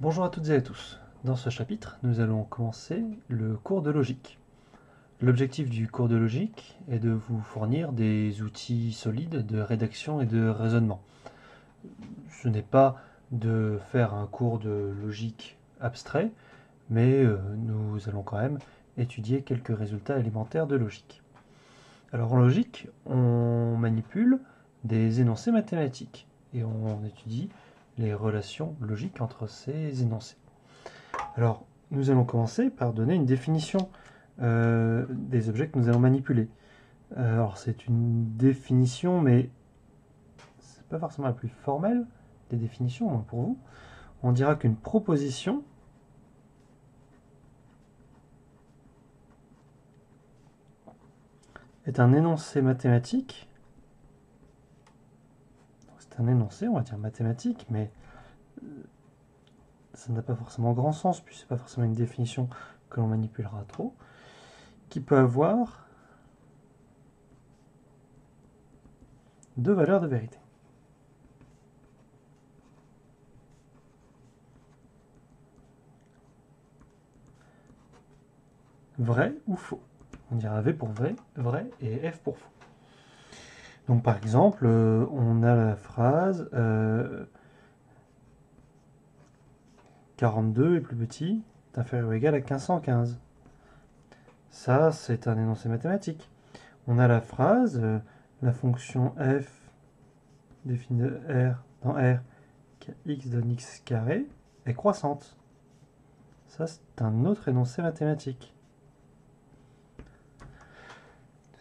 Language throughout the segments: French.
Bonjour à toutes et à tous. Dans ce chapitre, nous allons commencer le cours de logique. L'objectif du cours de logique est de vous fournir des outils solides de rédaction et de raisonnement. Ce n'est pas de faire un cours de logique abstrait, mais nous allons quand même étudier quelques résultats élémentaires de logique. Alors en logique, on manipule des énoncés mathématiques et on étudie les relations logiques entre ces énoncés. Alors, nous allons commencer par donner une définition des objets que nous allons manipuler. Alors, c'est une définition, mais c'est pas forcément la plus formelle des définitions, au moins pour vous. On dira qu'une proposition est un énoncé mathématique. C'est un énoncé, on va dire mathématique, mais ça n'a pas forcément grand sens, puis c'est pas forcément une définition que l'on manipulera trop, qui peut avoir deux valeurs de vérité. Vrai ou faux. On dira V pour vrai et F pour faux. Donc par exemple, on a la phrase 42 est plus petit, est inférieur ou égal à 1515. Ça, c'est un énoncé mathématique. On a la phrase la fonction f définie de R dans R qui a x donne x carré est croissante. Ça, c'est un autre énoncé mathématique.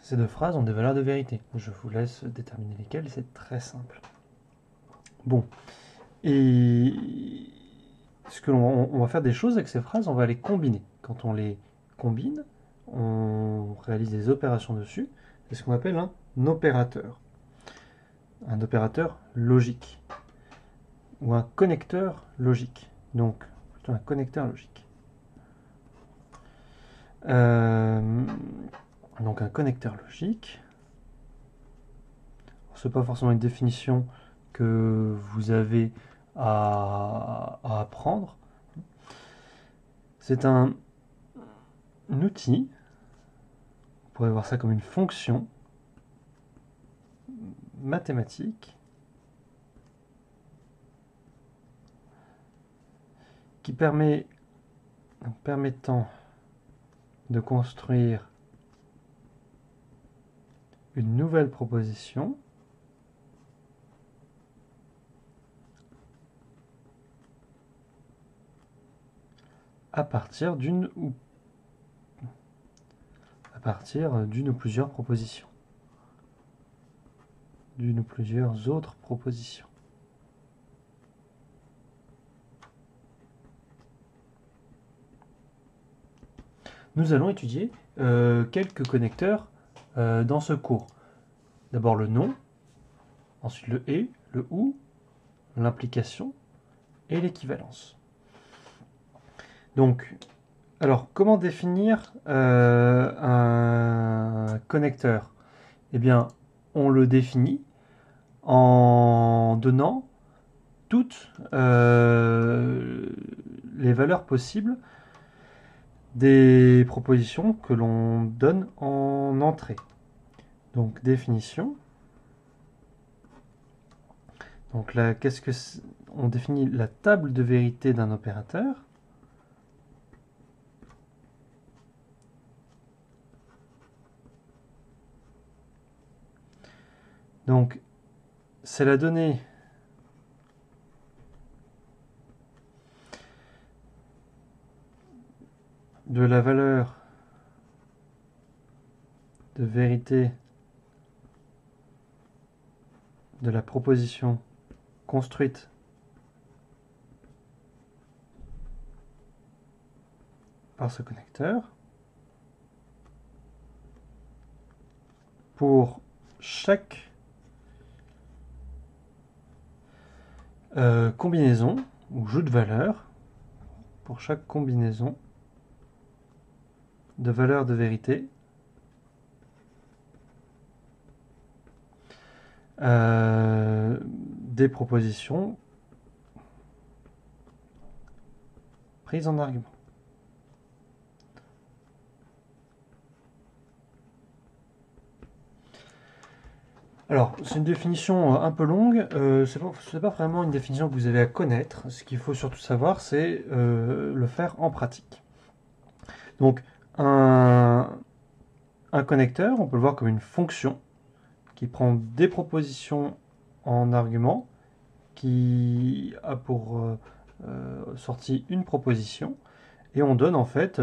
Ces deux phrases ont des valeurs de vérité. Je vous laisse déterminer lesquelles, c'est très simple. Bon, et ce que on va faire des choses avec ces phrases, on va les combiner. Quand on les combine, on réalise des opérations dessus. C'est ce qu'on appelle un opérateur. Un opérateur logique. Ou un connecteur logique. Donc, plutôt un connecteur logique. Donc un connecteur logique. Ce n'est pas forcément une définition que vous avez à apprendre. C'est un outil, on pourrait voir ça comme une fonction mathématique qui permettant de construire une nouvelle proposition à partir d'une ou plusieurs propositions. D'une ou plusieurs autres propositions. Nous allons étudier quelques connecteurs dans ce cours. D'abord le nom, ensuite le et, le ou, l'implication et l'équivalence. Donc, alors, comment définir un connecteur? Eh bien, on le définit en donnant toutes les valeurs possibles des propositions que l'on donne en entrée. Donc, définition. Donc là, on définit la table de vérité d'un opérateur. Donc, c'est la donnée de la valeur de vérité de la proposition construite par ce connecteur pour chaque combinaison ou jeu de valeurs, pour chaque combinaison de valeurs de vérité des propositions prise en argument. Alors, c'est une définition un peu longue, c'est pas vraiment une définition que vous avez à connaître. Ce qu'il faut surtout savoir, c'est le faire en pratique. Donc, un connecteur, on peut le voir comme une fonction qui prend des propositions en argument, qui a pour sortie une proposition, et on donne en fait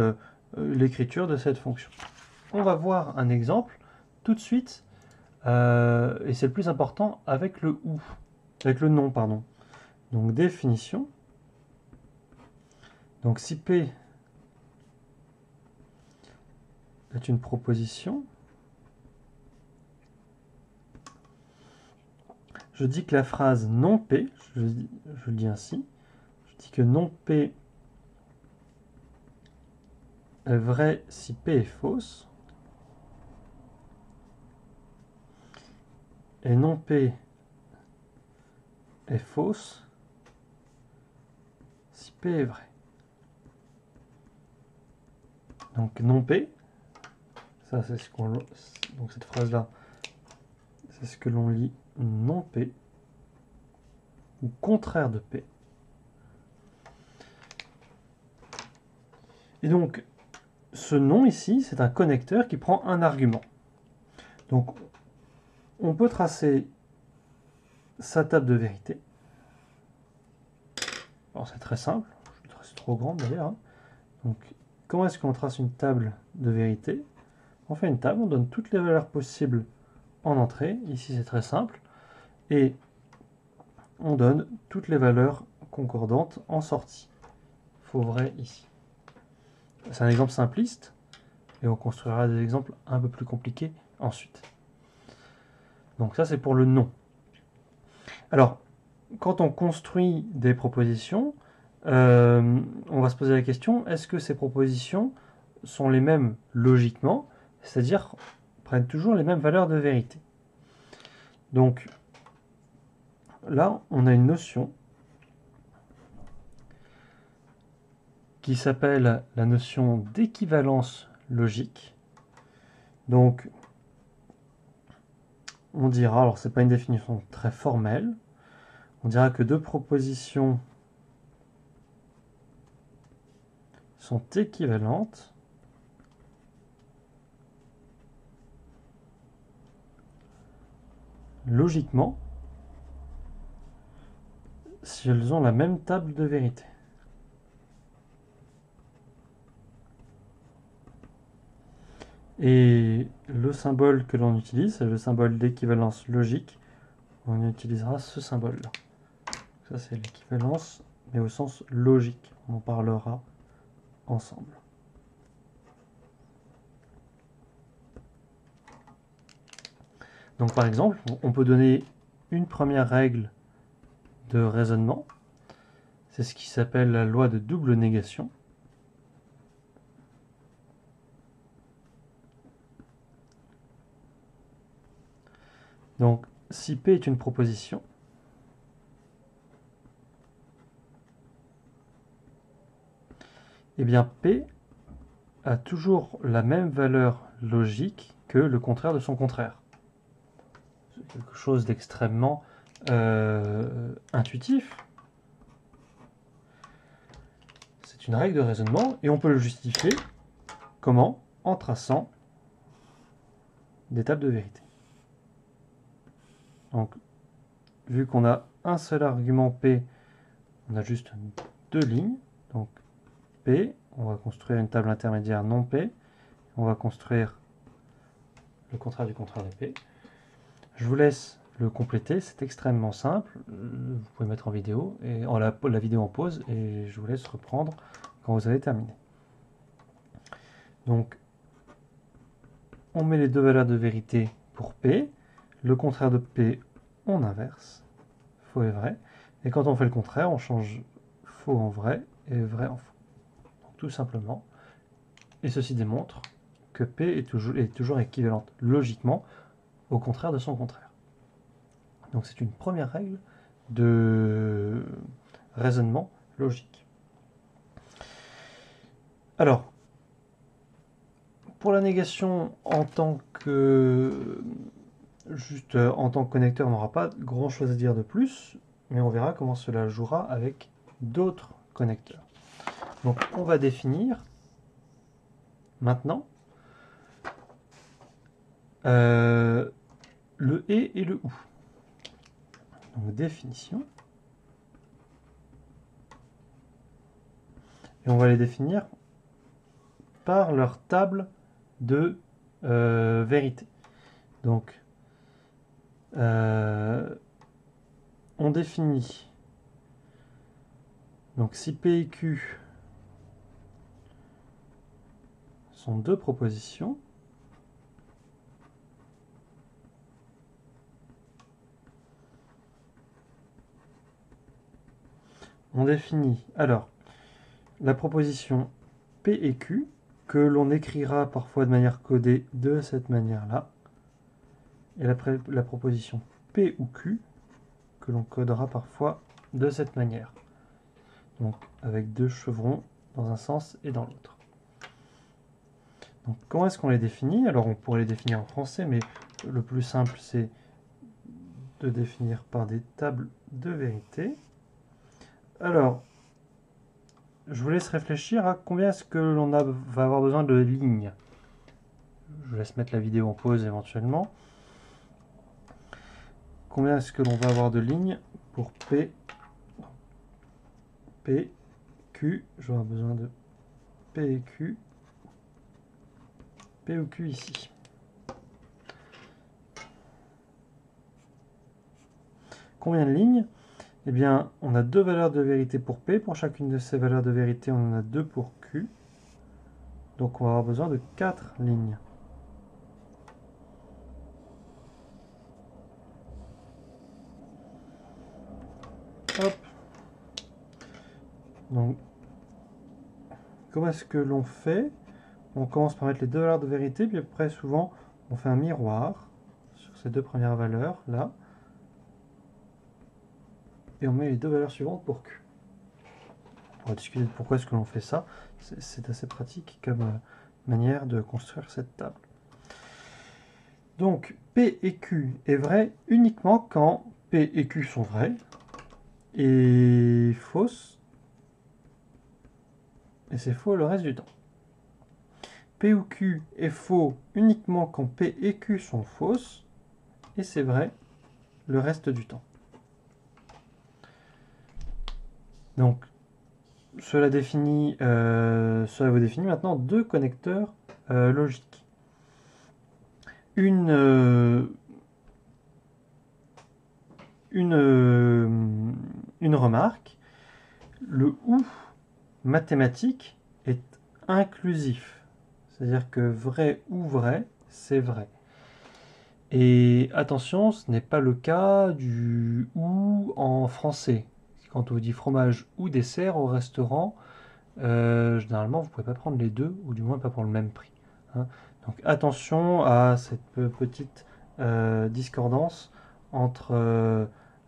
l'écriture de cette fonction. On va voir un exemple tout de suite. Et c'est le plus important avec le ou, avec le nom, pardon. Donc définition. Donc si P est une proposition, je dis que la phrase non P, je le dis ainsi, je dis que non P est vrai si P est fausse, et non P est fausse si P est vrai. Donc non P, ça c'est ce qu'on, donc cette phrase là, c'est ce que l'on lit non P ou contraire de P. Et donc ce non ici, c'est un connecteur qui prend un argument. Donc on peut tracer sa table de vérité. Alors c'est très simple, c'est trop grand d'ailleurs. Donc comment est-ce qu'on trace une table de vérité? On fait une table, on donne toutes les valeurs possibles en entrée. Ici c'est très simple. Et on donne toutes les valeurs concordantes en sortie. Faux, vrai ici. C'est un exemple simpliste. Et on construira des exemples un peu plus compliqués ensuite. Donc ça c'est pour le non. Alors, quand on construit des propositions, on va se poser la question, est-ce que ces propositions sont les mêmes logiquement, c'est-à-dire prennent toujours les mêmes valeurs de vérité? Donc là, on a une notion qui s'appelle la notion d'équivalence logique. Donc, on dira, alors c'est pas une définition très formelle, on dira que deux propositions sont équivalentes logiquement si elles ont la même table de vérité. Et le symbole que l'on utilise, c'est le symbole d'équivalence logique. On utilisera ce symbole-là. Ça, c'est l'équivalence, mais au sens logique. On en parlera ensemble. Donc, par exemple, on peut donner une première règle de raisonnement. C'est ce qui s'appelle la loi de double négation. Donc, si P est une proposition, eh bien P a toujours la même valeur logique que le contraire de son contraire. C'est quelque chose d'extrêmement intuitif. C'est une règle de raisonnement et on peut le justifier comment? En traçant des tables de vérité. Donc, vu qu'on a un seul argument P, on a juste deux lignes. Donc, P, on va construire une table intermédiaire non P. On va construire le contraire du contraire de P. Je vous laisse le compléter, c'est extrêmement simple. Vous pouvez mettre en vidéo, et la vidéo en pause, et je vous laisse reprendre quand vous avez terminé. Donc, on met les deux valeurs de vérité pour P. Le contraire de P, on inverse. Faux et vrai. Et quand on fait le contraire, on change faux en vrai et vrai en faux. Donc, tout simplement. Et ceci démontre que P est toujours équivalente logiquement au contraire de son contraire. Donc c'est une première règle de raisonnement logique. Alors, pour la négation en tant que juste en tant que connecteur, on n'aura pas grand chose à dire de plus, mais on verra comment cela jouera avec d'autres connecteurs. Donc on va définir maintenant le et le ou. Donc définition. Et on va les définir par leur table de vérité. Donc on définit donc si P et Q sont deux propositions, on définit alors la proposition P et Q que l'on écrira parfois de manière codée de cette manière-là, et la proposition P ou Q que l'on codera parfois de cette manière. Donc avec deux chevrons dans un sens et dans l'autre. Donc comment est-ce qu'on les définit? Alors on pourrait les définir en français, mais le plus simple c'est de définir par des tables de vérité. Alors, je vous laisse réfléchir à combien est-ce que l'on va avoir besoin de lignes. Je vous laisse mettre la vidéo en pause éventuellement. Combien est-ce que l'on va avoir de lignes pour P, Q, je vais avoir besoin de P et Q, P ou Q ici. Combien de lignes? Eh bien, on a deux valeurs de vérité pour P. Pour chacune de ces valeurs de vérité, on en a deux pour Q. Donc on va avoir besoin de 4 lignes. Hop. Donc, comment est-ce que l'on fait? On commence par mettre les deux valeurs de vérité, puis après, souvent, on fait un miroir sur ces deux premières valeurs, là. Et on met les deux valeurs suivantes pour Q. On va discuter de pourquoi est-ce que l'on fait ça. C'est assez pratique comme manière de construire cette table. Donc, P et Q est vrai uniquement quand P et Q sont vrais, et fausse, et c'est faux le reste du temps. P ou Q est faux uniquement quand P et Q sont fausses, et c'est vrai le reste du temps. Donc, cela vous définit maintenant deux connecteurs logiques. Une remarque, le ou mathématique est inclusif. C'est-à-dire que vrai ou vrai, c'est vrai. Et attention, ce n'est pas le cas du ou en français. Quand on vous dit fromage ou dessert au restaurant, généralement vous ne pouvez pas prendre les deux, ou du moins pas pour le même prix. Hein. Donc attention à cette petite discordance entre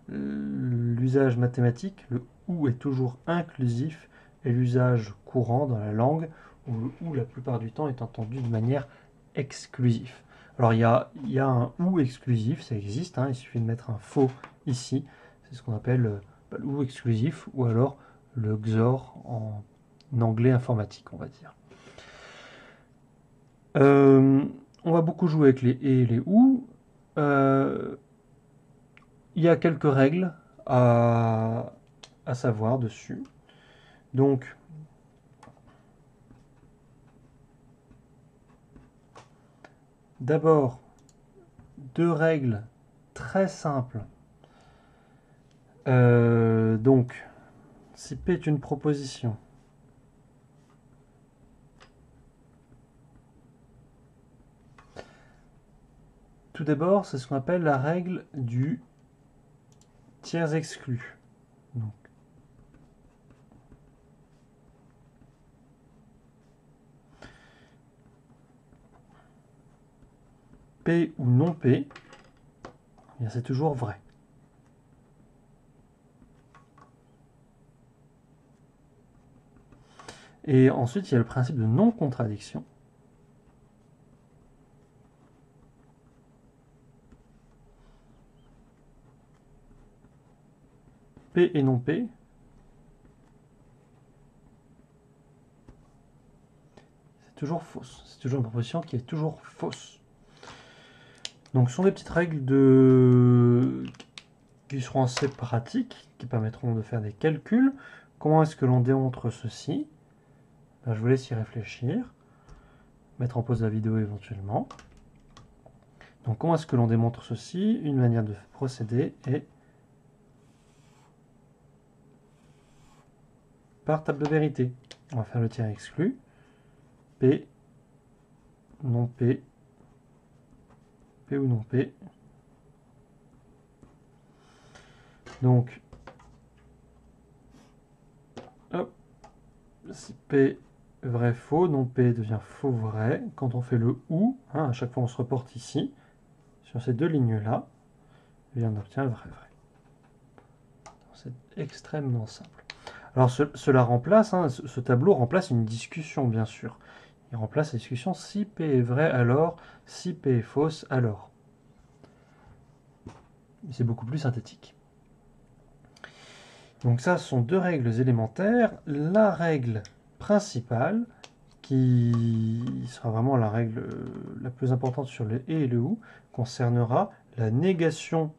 l'usage mathématique, le ou est toujours inclusif, et l'usage courant dans la langue, où le ou la plupart du temps est entendu de manière exclusive. Alors il y a un ou exclusif, ça existe, hein, il suffit de mettre un faux ici, c'est ce qu'on appelle le ou exclusif, ou alors le XOR en anglais informatique, on va dire. On va beaucoup jouer avec les et les ou. Il y a quelques règles à savoir dessus. Donc, d'abord, deux règles très simples. Donc, si P est une proposition, tout d'abord, c'est ce qu'on appelle la règle du tiers exclu. Donc, P ou non P, c'est toujours vrai. Et ensuite, il y a le principe de non-contradiction. P et non P. C'est toujours fausse. C'est toujours une proposition qui est toujours fausse. Donc ce sont des petites règles qui seront assez pratiques, qui permettront de faire des calculs. Comment est-ce que l'on démontre ceci? Ben, je vous laisse y réfléchir. Mettre en pause la vidéo éventuellement. Donc comment est-ce que l'on démontre ceci? Une manière de procéder est par table de vérité. On va faire le tiers exclu. P, non P, P ou non P. Donc, hop, si P vrai faux, non P devient faux vrai. Quand on fait le ou, hein, à chaque fois on se reporte ici, sur ces deux lignes-là, et on obtient le vrai vrai. C'est extrêmement simple. Alors cela remplace, hein, ce tableau remplace une discussion bien sûr. Il remplace la discussion si P est vrai alors, si P est fausse alors. C'est beaucoup plus synthétique. Donc ça, ce sont deux règles élémentaires. La règle principale, qui sera vraiment la règle la plus importante sur le et le ou, concernera la négation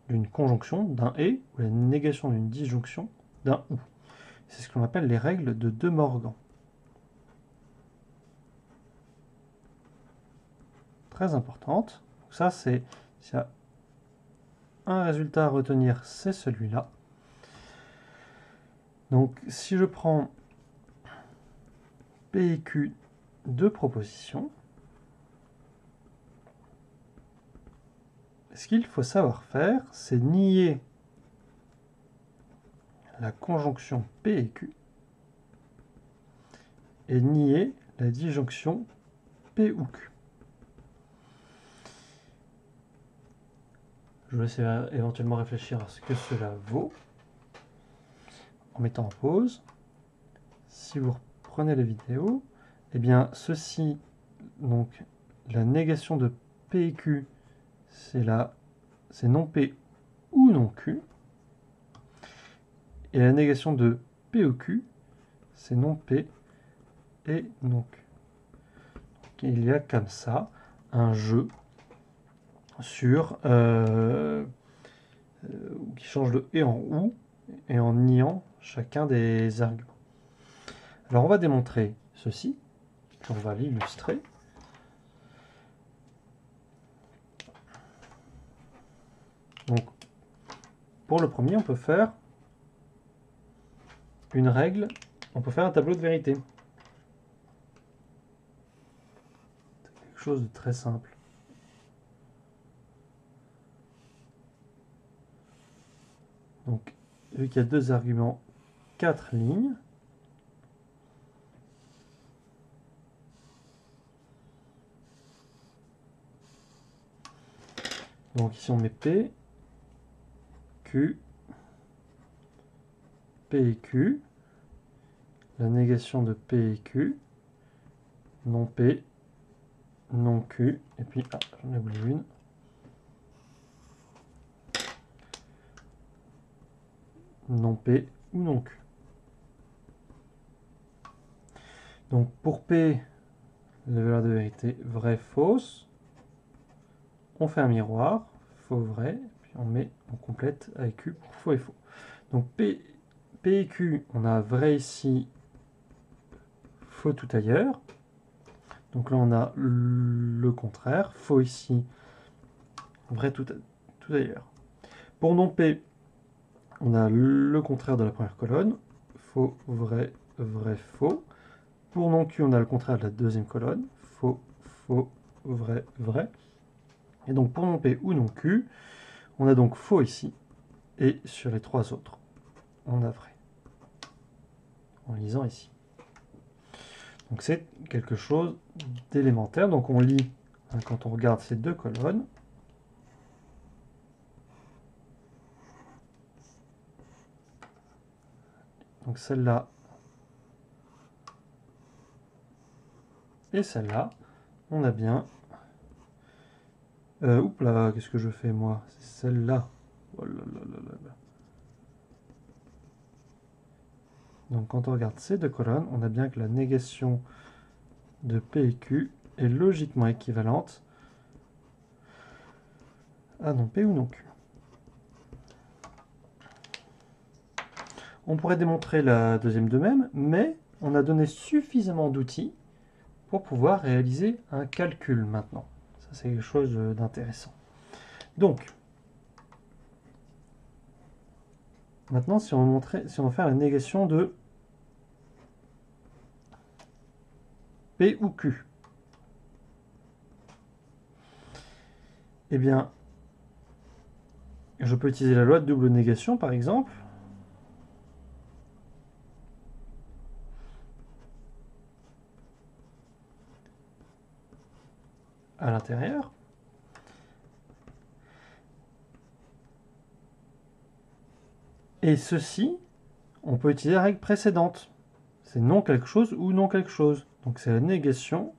d'une conjonction, d'un et, ou la négation d'une disjonction, d'un ou. C'est ce qu'on appelle les règles de De Morgan. Très importante. Donc ça, s'il y a un résultat à retenir, c'est celui-là. Donc si je prends P et Q, deux propositions, ce qu'il faut savoir faire, c'est nier la conjonction P et Q et nier la disjonction P ou Q. Je vais essayer éventuellement réfléchir à ce que cela vaut en mettant en pause. Si vous reprenez la vidéo, eh bien ceci, donc la négation de P et Q, c'est non P ou non Q. Et la négation de P ou Q, c'est non P et non Q. Donc, il y a comme ça un jeu sur qui change de et en ou et en niant chacun des arguments. Alors on va démontrer ceci, on va l'illustrer. Donc pour le premier, on peut faire une règle, on peut faire un tableau de vérité. C'est quelque chose de très simple. Donc vu qu'il y a deux arguments, 4 lignes. Donc ici on met P, Q, P et Q, la négation de P et Q, non P, non Q, et puis, ah, j'en ai oublié une. Non P ou non Q. Donc pour P, la valeur de vérité vrai, fausse. On fait un miroir, faux, vrai, puis on complète avec Q pour faux et faux. Donc P et Q, on a vrai ici, faux tout ailleurs. Donc là on a le contraire, faux ici, vrai tout ailleurs. Pour non P, on a le contraire de la première colonne, faux, vrai, vrai, faux. Pour non Q, on a le contraire de la deuxième colonne, faux, faux, vrai, vrai. Et donc pour non P ou non Q, on a donc faux ici, et sur les trois autres, on a vrai, en lisant ici. Donc c'est quelque chose d'élémentaire. Donc on lit, hein, quand on regarde ces deux colonnes, donc celle-là, et celle-là, on a bien... oups là, qu'est-ce que je fais moi? C'est celle-là. Oh là là là là là. Donc quand on regarde ces deux colonnes, on a bien que la négation de P et Q est logiquement équivalente à non P ou non Q. On pourrait démontrer la deuxième de même, mais on a donné suffisamment d'outils pour pouvoir réaliser un calcul maintenant. Ça, c'est quelque chose d'intéressant. Donc, maintenant, si on veut faire la négation de P ou Q, eh bien, je peux utiliser la loi de double négation, par exemple. À l'intérieur. Et ceci, on peut utiliser la règle précédente. C'est non quelque chose ou non quelque chose. Donc c'est la négation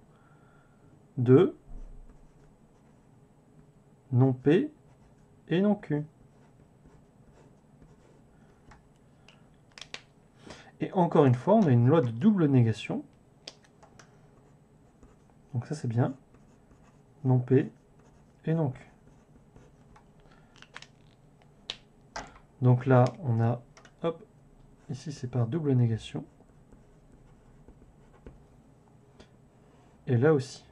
de non P et non Q. Et encore une fois, on a une loi de double négation. Donc ça c'est bien. Non P et non Q. Donc là, on a, hop, ici c'est par double négation. Et là aussi.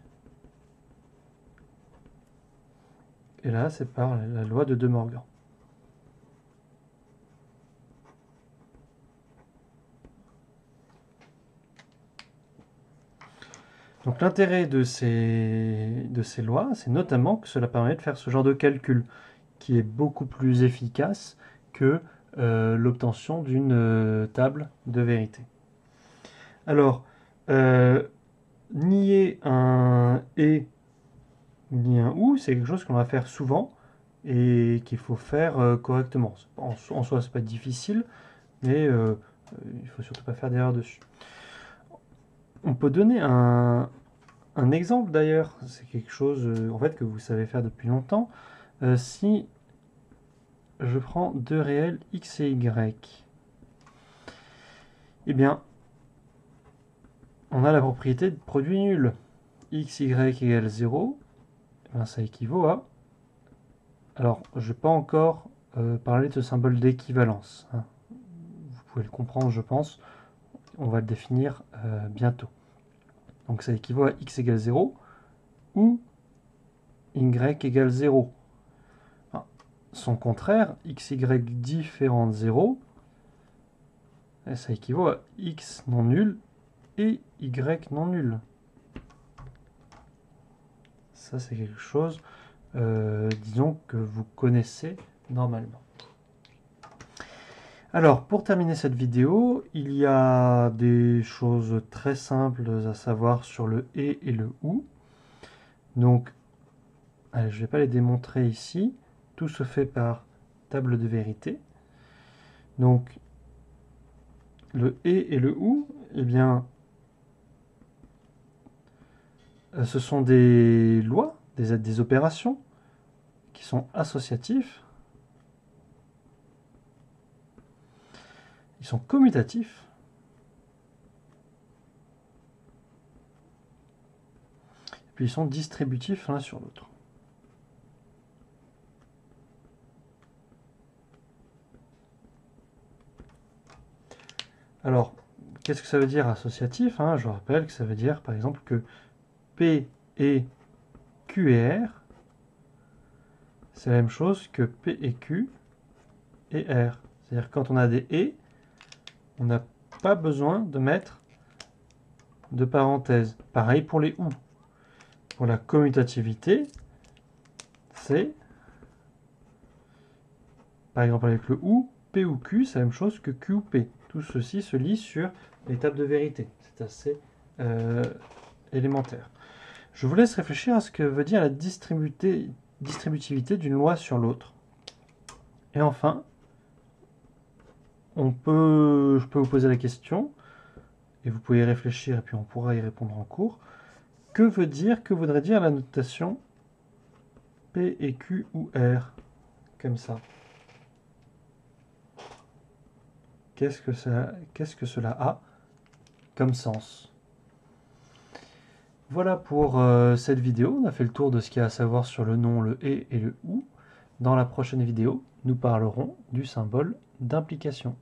Et là, c'est par la loi de De Morgan. Donc l'intérêt de ces lois, c'est notamment que cela permet de faire ce genre de calcul, qui est beaucoup plus efficace que l'obtention d'une table de vérité. Alors, nier un et ni un ou, c'est quelque chose qu'on va faire souvent et qu'il faut faire correctement. En soi, c'est pas difficile, mais il faut surtout pas faire d'erreur dessus. On peut donner un exemple d'ailleurs, c'est quelque chose en fait que vous savez faire depuis longtemps. Si je prends deux réels x et y, eh bien, on a la propriété de produit nul. X, y égale 0, eh bien, ça équivaut à... Alors, je ne vais pas encore parler de ce symbole d'équivalence. Hein. Vous pouvez le comprendre, je pense. On va le définir bientôt. Donc, ça équivaut à x égale 0 ou y égale 0. Enfin, son contraire, xy différent de 0, ça équivaut à x non nul et y non nul. Ça, c'est quelque chose, disons, que vous connaissez normalement. Alors, pour terminer cette vidéo, il y a des choses très simples à savoir sur le et le ou. Donc, allez, je ne vais pas les démontrer ici. Tout se fait par table de vérité. Donc, le et le ou, eh bien, ce sont des lois, des opérations qui sont associatifs. Ils sont commutatifs. Et puis ils sont distributifs l'un sur l'autre. Alors, qu'est-ce que ça veut dire associatif, hein? Je vous rappelle que ça veut dire, par exemple, que P et Q et R, c'est la même chose que P et Q et R. C'est-à-dire quand on a des et, on n'a pas besoin de mettre de parenthèse. Pareil pour les ou. Pour la commutativité, c'est, par exemple avec le ou, P ou Q, c'est la même chose que Q ou P. Tout ceci se lit sur l'étape de vérité. C'est assez élémentaire. Je vous laisse réfléchir à ce que veut dire la distributivité d'une loi sur l'autre. Et enfin, je peux vous poser la question, et vous pouvez y réfléchir, et puis on pourra y répondre en cours. Que voudrait dire la notation P et Q ou R? Comme ça. Qu'est-ce que cela a comme sens? Voilà pour cette vidéo. On a fait le tour de ce qu'il y a à savoir sur le nom, le et le ou. Dans la prochaine vidéo, nous parlerons du symbole d'implication.